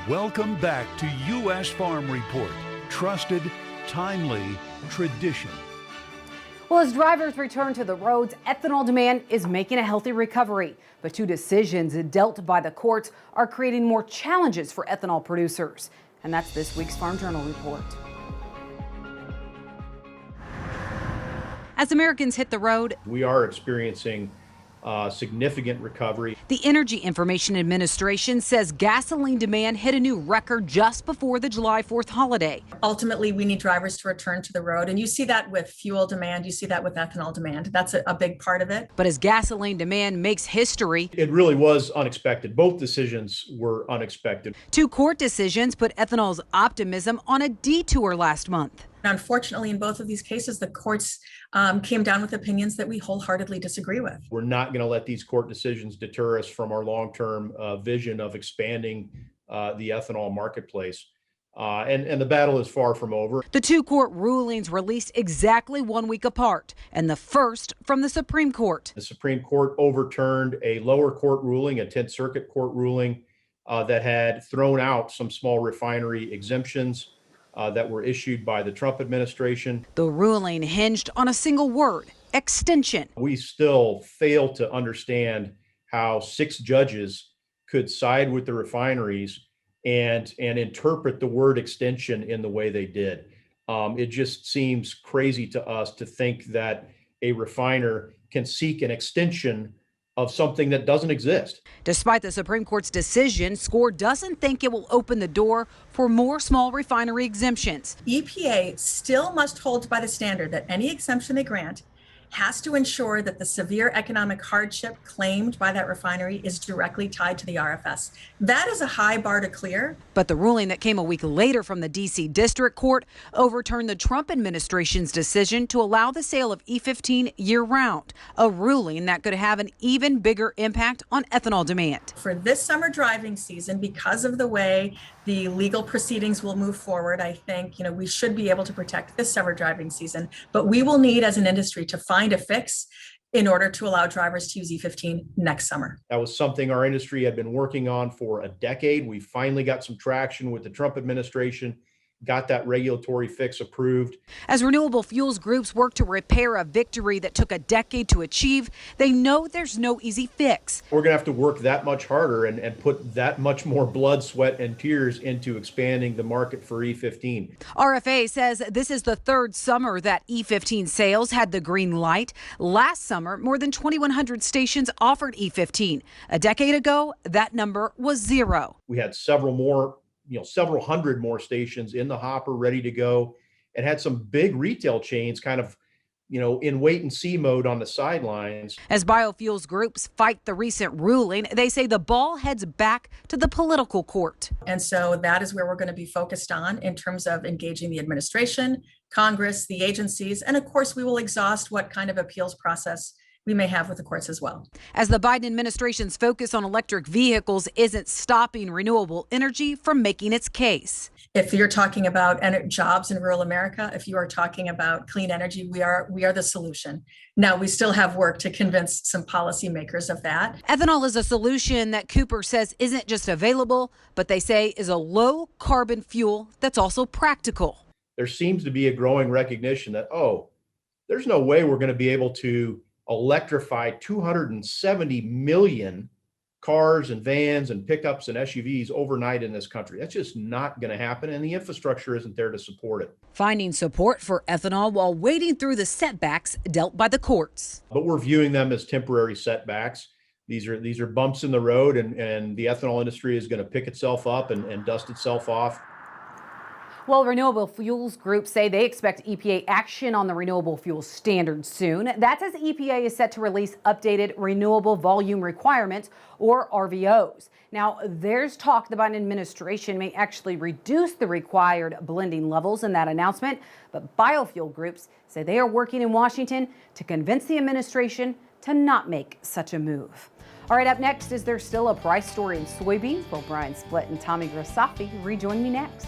Welcome back to U.S. Farm Report. Trusted, timely, tradition. Well, as drivers return to the roads, ethanol demand is making a healthy recovery. But two decisions dealt by the courts are creating more challenges for ethanol producers. And that's this week's Farm Journal report. As Americans hit the road, we are experiencing significant recovery. The Energy Information Administration says gasoline demand hit a new record just before the July 4th holiday. Ultimately, we need drivers to return to the road. And you see that with fuel demand. You see that with ethanol demand. That's a big part of it. But as gasoline demand makes history, it really was unexpected. Both decisions were unexpected. Two court decisions put ethanol's optimism on a detour last month. Unfortunately, in both of these cases, the courts came down with opinions that we wholeheartedly disagree with. We're not going to let these court decisions deter us from our long-term vision of expanding the ethanol marketplace. And the battle is far from over. The two court rulings released exactly 1 week apart, and the first from the Supreme Court. The Supreme Court overturned a lower court ruling, a 10th Circuit court ruling that had thrown out some small refinery exemptions that were issued by the Trump administration. The ruling hinged on a single word: extension. We still fail to understand how 6 judges could side with the refineries and interpret the word extension in the way they did. It just seems crazy to us to think that a refiner can seek an extension of something that doesn't exist. Despite the Supreme Court's decision, SCORE doesn't think it will open the door for more small refinery exemptions. EPA still must hold by the standard that any exemption they grant has to ensure that the severe economic hardship claimed by that refinery is directly tied to the RFS. That is a high bar to clear. But the ruling that came a week later from the D.C. District Court overturned the Trump administration's decision to allow the sale of E15 year-round, a ruling that could have an even bigger impact on ethanol demand. For this summer driving season, because of the way the legal proceedings will move forward, I think we should be able to protect this summer driving season, but we will need as an industry to find a fix in order to allow drivers to use E15 next summer. That was something our industry had been working on for a decade. We finally got some traction with the Trump administration, got that regulatory fix approved. As renewable fuels groups work to repair a victory that took a decade to achieve, they know there's no easy fix. We're going to have to work that much harder and put that much more blood, sweat, and tears into expanding the market for E15. RFA says this is the third summer that E15 sales had the green light. Last summer, more than 2,100 stations offered E15. A decade ago, that number was 0. We had several hundred more stations in the hopper ready to go, and had some big retail chains kind of, in wait and see mode on the sidelines. As biofuels groups fight the recent ruling, they say the ball heads back to the political court. And so that is where we're going to be focused on in terms of engaging the administration, Congress, the agencies, and of course we will exhaust what kind of appeals process we may have with the courts as well. As the Biden administration's focus on electric vehicles isn't stopping renewable energy from making its case. If you're talking about jobs in rural America, if you are talking about clean energy, we are the solution. Now, we still have work to convince some policymakers of that. Ethanol is a solution that Cooper says isn't just available, but they say is a low carbon fuel that's also practical. There seems to be a growing recognition that, there's no way we're going to be able to electrify 270 million cars and vans and pickups and SUVs overnight in this country. That's just not going to happen, and the infrastructure isn't there to support it. Finding support for ethanol while wading through the setbacks dealt by the courts. But we're viewing them as temporary setbacks. These are bumps in the road, and the ethanol industry is going to pick itself up and dust itself off. Well, renewable fuels groups say they expect EPA action on the renewable fuels standard soon. That's as EPA is set to release updated renewable volume requirements, or RVOs. Now, there's talk the Biden administration may actually reduce the required blending levels in that announcement, but biofuel groups say they are working in Washington to convince the administration to not make such a move. All right, up next, is there still a price story in soybeans? Well, Brian Splitt and Tommy Grassafi rejoin me next.